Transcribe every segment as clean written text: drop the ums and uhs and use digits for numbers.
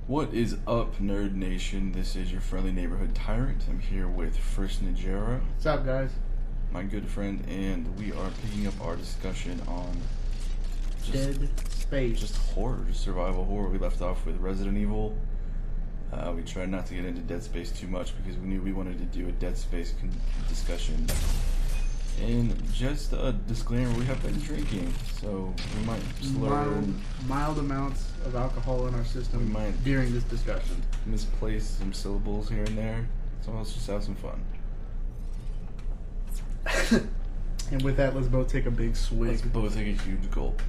What is up, Nerd Nation? This is your friendly neighborhood tyrant. I'm here with First Negero, What's up, guys? my good friend, and we are picking up our discussion on Dead Space. just horror, just survival horror. We left off with Resident Evil. We tried not to get into Dead Space too much because we knew we wanted to do a Dead Space discussion. And just a disclaimer, we have been drinking, so we might slur and mild amounts of alcohol in our system We might- during this discussion. misplace some syllables here and there. So let's just have some fun. And with that, let's both take a big swig. Let's both take a huge gulp.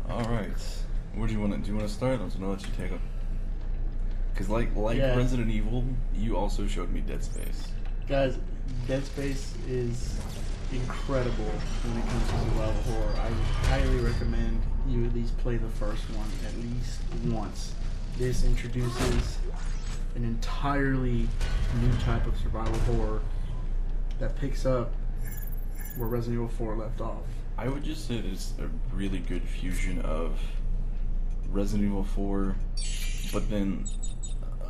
Alright. Where do you want to start? I'm just gonna let you take a... Because like Yeah. Resident Evil, you also showed me Dead Space. Guys, Dead Space is incredible when it comes to survival horror. I highly recommend you at least play the first one at least once. This introduces an entirely new type of survival horror that picks up where Resident Evil 4 left off. I would just say there's a really good fusion of Resident Evil 4, but then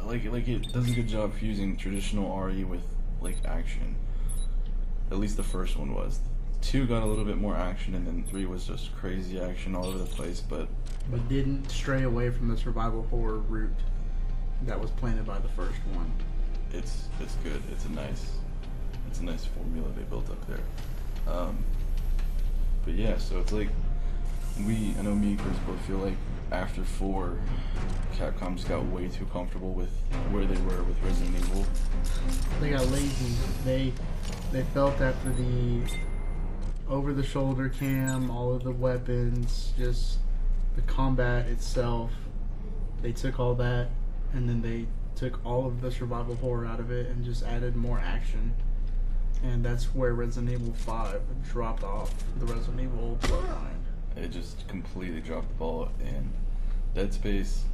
like it does a good job fusing traditional RE with like action. At least the first one was. 2 got a little bit more action, and then 3 was just crazy action all over the place. But didn't stray away from the survival horror route that was planted by the first one. it's good. It's a nice formula they built up there. But yeah, so it's like I know me and Chris both feel like after 4, Capcom just got way too comfortable with where they were with Resident Evil. They got lazy. They felt after the over-the-shoulder cam, all of the weapons, just the combat itself, they took all that and then they took all of the survival horror out of it and just added more action. And that's where Resident Evil 5 dropped off the Resident Evil bloodline. It just completely dropped the ball, and Dead Space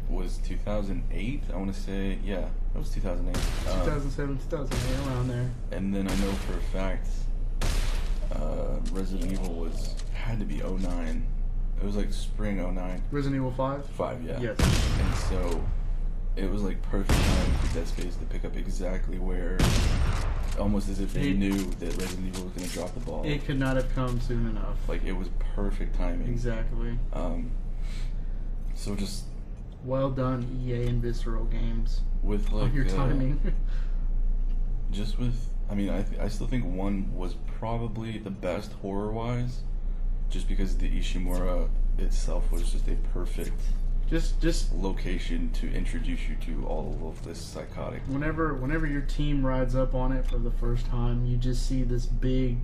was 2008, I want to say. Yeah, it was 2008. 2007, 2008, around there. And then I know for a fact Resident Evil had to be 09. It was like spring 09. Resident Evil 5? 5, yeah. Yes. And so it was like perfect time for Dead Space to pick up exactly where, almost as if they knew that Resident Evil was going to drop the ball. It could not have come soon enough. Like, it was perfect timing. Exactly. So just Well done, EA and Visceral Games. with like On your timing. just with, I mean, I still think 1 was probably the best horror-wise, just because the Ishimura itself was just a perfect just location to introduce you to all of this psychotic. whenever your team rides up on it for the first time, you just see this big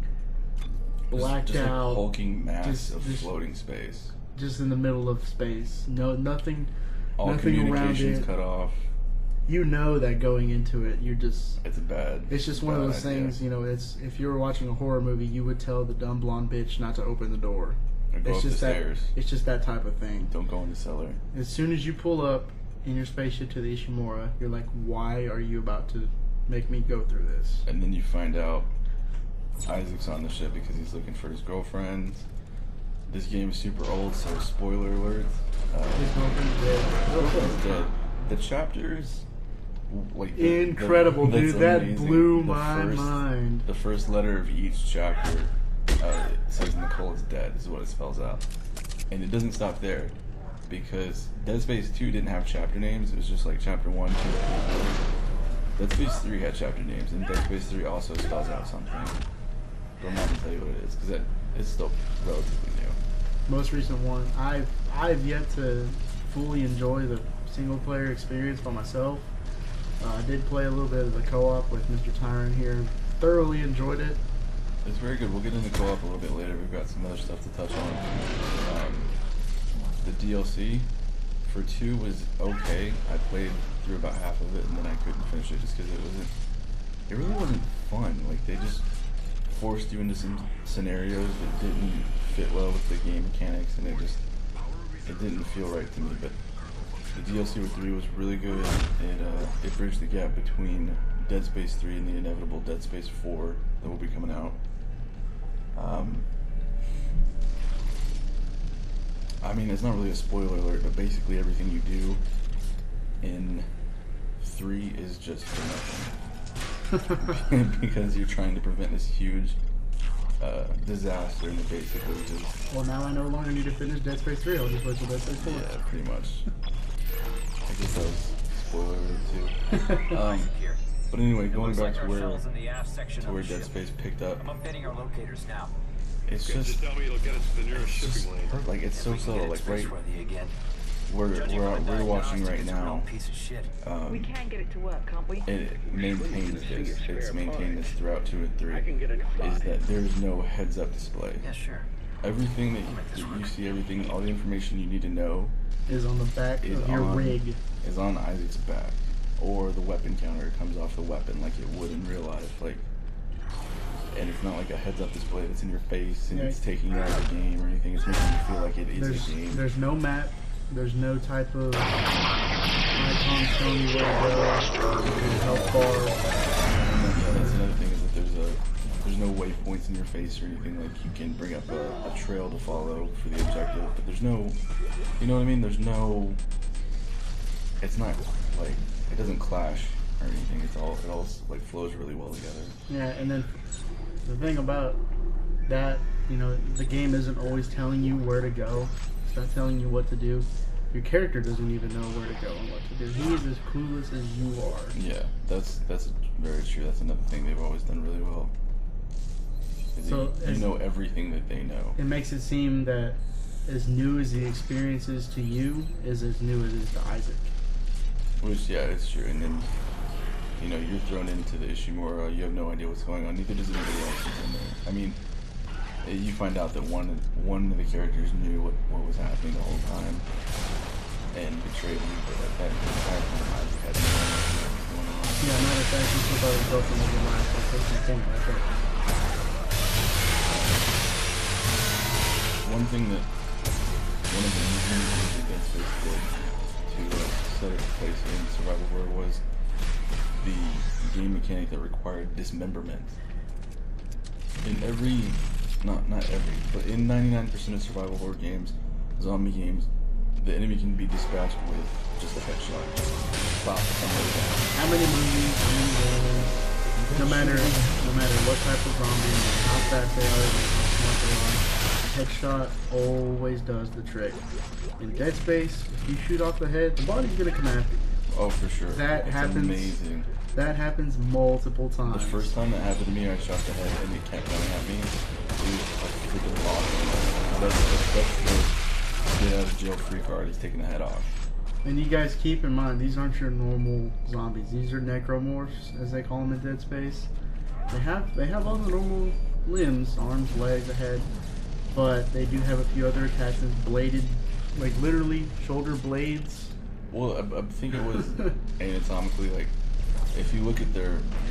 blacked just like out, hulking mass just- of just- floating space. just in the middle of space. No, nothing All nothing around communications it. cut off. You know that going into it, you're just. It's bad. It's just one of bad those idea. things, you know. It's if you were watching a horror movie, you would tell the dumb blonde bitch not to open the door. Or go It's up the just that. stairs. It's just that type of thing. Don't go in the cellar. As soon as you pull up in your spaceship to the Ishimura, you're like, why are you about to make me go through this? And then you find out Isaac's on the ship because he's looking for his girlfriend. This game is super old, so spoiler alert. His girlfriend's dead. Girlfriend's dead. The chapters, like Incredible, that's dude. That amazing. blew The my mind. The first letter of each chapter it says Nicole is dead, is what it spells out. And it doesn't stop there, because Dead Space 2 didn't have chapter names. It was just like chapter 1, 2, 3, 4. Dead Space 3 had chapter names, and Dead Space 3 also spells out something. But I'm not gonna tell you what it is, because it's still relatively new. Most recent one. I've yet to fully enjoy the single player experience by myself. I did play a little bit of the co-op with Mr. Tyrant here. Thoroughly enjoyed it. It's very good. We'll get into co-op a little bit later. We've got some other stuff to touch on. The DLC for 2 was okay. I played through about half of it, and then I couldn't finish it just because it really wasn't fun. Like, they just forced you into some scenarios that didn't fit well with the game mechanics, and it didn't feel right to me. But the DLC with 3 was really good. It bridged the gap between Dead Space 3 and the inevitable Dead Space 4 that will be coming out. I mean, it's not really a spoiler alert, but basically everything you do in 3 is just for nothing. Because you're trying to prevent this huge disaster, and it basically just... Well, now I no longer need to finish Dead Space 3. I'll just wait till Dead Space 4. Yeah, pretty much. I guess that was spoiler alert too. But anyway, going back to where Dead Space picked up. I'm updating our locators now. It's just tell me it'll get us to the nearest shipping lane. perfect. Like, it's so subtle. Like, right, we're watching right now. We can get it to work, can't we? It maintains this. It's maintained this throughout 2 and 3. Is that there's no heads-up display. Yeah, sure. Everything that you see, everything, all the information you need to know Is on the back is of your rig. Is on Isaac's back, or the weapon counter comes off the weapon like it would in real life. Like, and it's not like a heads-up display that's in your face and it's taking you out of the game or anything. It's making you feel like it is a game. There's no map. There's no type of icon showing you where to go, how far. Yeah, that's another thing, is that there's no waypoints in your face or anything. Like, you can bring up a trail to follow for the objective, but there's no, you know what I mean? There's no, it's not like, it doesn't clash or anything. It all like flows really well together. Yeah, and then the thing about that, you know, the game isn't always telling you where to go. It's not telling you what to do. Your character doesn't even know where to go and what to do. He is as clueless as you are. Yeah, that's very true. That's another thing they've always done really well. So you know everything that they know. It makes it seem that as new as the experience is to you is as new as it is to Isaac. Which, yeah, it's true. And then, you know, you're thrown into the Ishimura. You have no idea what's going on. Neither does anybody else who's in there. I mean, you find out that one of the characters knew what was happening the whole time and betrayed you, but at that entire time, Isaac had no idea what was going on. Yeah, matter of fact, you took out his girlfriend over the last thing right there. One of the new things that Dead Space did to set its place in survival horror was the game mechanic that required dismemberment. In not every, but in 99% of survival horror games, zombie games, the enemy can be dispatched with just a headshot. Stop somebody down. How many movies, how many games, no matter what type of zombie, how fast they are, how smart they are, a headshot always does the trick. In Dead Space, if you shoot off the head, the body's gonna come after you. Oh, for sure. That it's happens. Amazing. That happens multiple times. The first time that happened to me, I shot the head and it kept coming at me. It was like freaking awesome. That's the get out of jail free card, is taking the head off. And you guys keep in mind, these aren't your normal zombies. These are necromorphs, as they call them in Dead Space. They have all the normal limbs, arms, legs, a head, but they do have a few other attachments, bladed, like literally shoulder blades. Well, I think it was anatomically, like, if you look at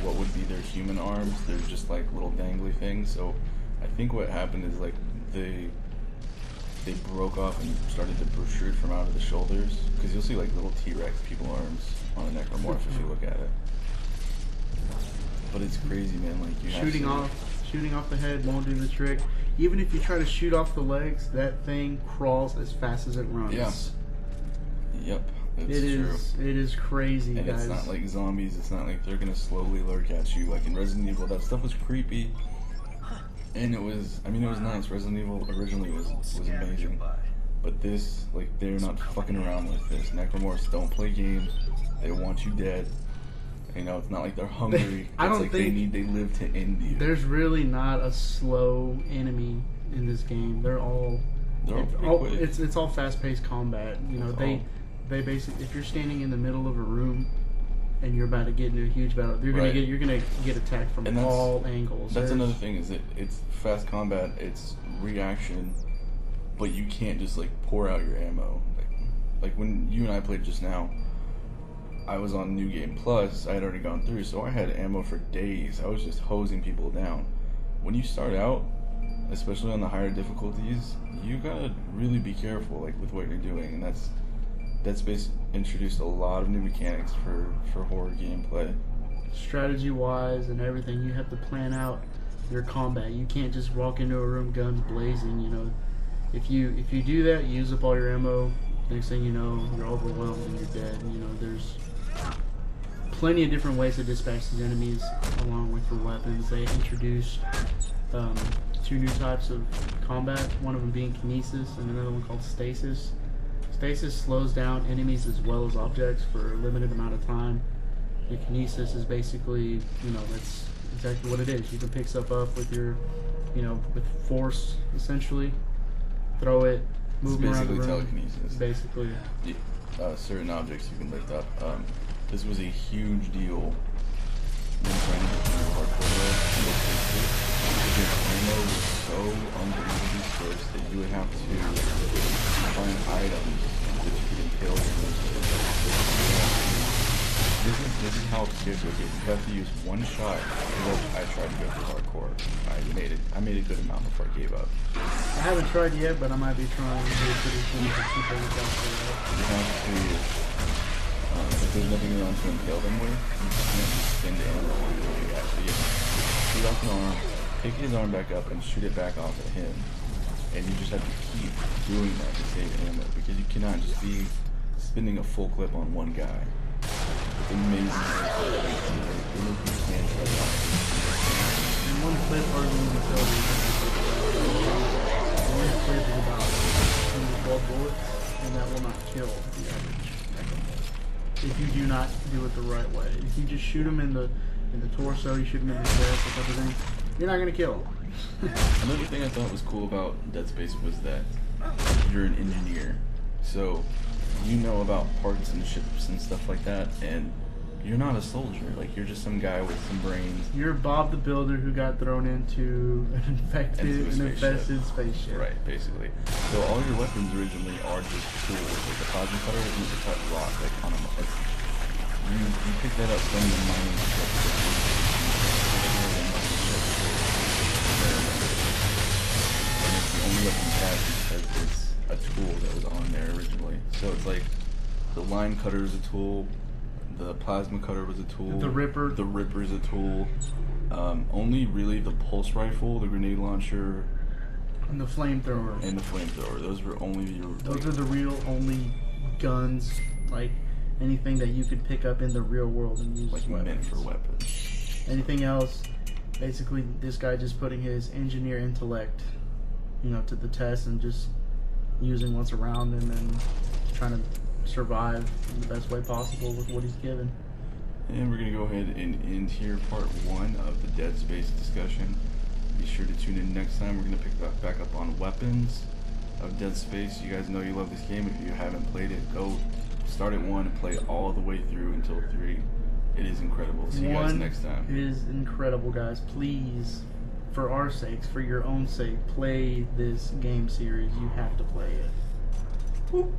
what would be their human arms, they're just like little dangly things. So I think what happened is, like, they broke off and started to protrude from out of the shoulders, because you'll see like little T-Rex people arms on a necromorph if you look at it. But it's crazy, man. Like, you shooting off the head won't do the trick. Even if you try to shoot off the legs, that thing crawls as fast as it runs. Yeah. Yep. That's true. It is crazy, and guys. It's not like zombies. It's not like they're gonna slowly lurk at you. Like in Resident Evil, that stuff was creepy, and it was nice. Resident Evil originally was amazing, but this, like, they're not fucking around with this. Necromorphs don't play games. They want you dead. You know, it's not like they're hungry. They live to end you. There's really not a slow enemy in this game. They're all quick. it's all fast-paced combat. You know, they basically, if you're standing in the middle of a room and you're about to get into a huge battle, you're gonna get attacked from all angles. That's another thing, is that it's fast combat, it's reaction, but you can't just like pour out your ammo. Like when you and I played just now, I was on New Game Plus. I had already gone through, so I had ammo for days. I was just hosing people down. When you start out, especially on the higher difficulties, you gotta really be careful, like, with what you're doing, and that's Dead Space introduced a lot of new mechanics for horror gameplay. Strategy-wise and everything, you have to plan out your combat. You can't just walk into a room guns blazing. You know, if you do that, you use up all your ammo. Next thing you know, you're overwhelmed and you're dead. And, you know, there's plenty of different ways to dispatch these enemies along with your weapons. They introduced 2 new types of combat, one of them being kinesis and another one called stasis. Stasis slows down enemies as well as objects for a limited amount of time. The kinesis is basically, you know, that's exactly what it is. You can pick stuff up with your, you know, with force, essentially. Throw it, move them around the room. Telekinesis. Basically. Certain objects you can lift up. This was a huge deal when trying to get through hardcore mode. Because ammo was so unbelievably scarce that you would have to find items that you could impale This is how obscure it is. You have to use one shot. I tried to go through hardcore. I made a good amount before I gave up. I haven't tried yet, but I might be trying to do it pretty soon to see if I can get You have to, if there's nothing around to impale them with, you can't just spin the ammo on you actually shoot off an arm, pick his arm back up, and shoot it back off at him. And you just have to keep doing that to save ammo, because you cannot just be spinning a full clip on one guy. It's amazing. And one clip hardly even tells you. One clip is about 10 to 12 bullets, and that will not kill the average enemy. If you do not do it the right way. If you just shoot him in the torso, you shoot him in the chest, or everything, you're not gonna kill him. Another thing I thought was cool about Dead Space was that you're an engineer. So you know about parts and ships and stuff like that, and you're not a soldier. Like, you're just some guy with some brains. You're Bob the Builder who got thrown into an infested spaceship. Right, basically. So all your weapons originally are just tools. Like the plasma cutter is used to cut rock. Like on a, you pick that up from the mining ship. And it's the only weapon you have because it's a tool that was on there originally. So it's like the line cutter is a tool, the plasma cutter was a tool, the Ripper is a tool. Only really the pulse rifle, the grenade launcher, and the flamethrower. Those were only those are the real only guns, like anything that you could pick up in the real world and use like meant for weapons. Anything else, basically, this guy just putting his engineer intellect, you know, to the test and just using what's around him and trying to survive in the best way possible with what he's given. And we're going to go ahead and end here part 1 of the Dead Space discussion. Be sure to tune in next time. We're going to pick back up on weapons of Dead Space. You guys know you love this game. If you haven't played it, go start at 1 and play it all the way through until 3. It is incredible. See you guys next time. It is incredible, guys. Please, for our sakes, for your own sake, play this game series. You have to play it. Woo.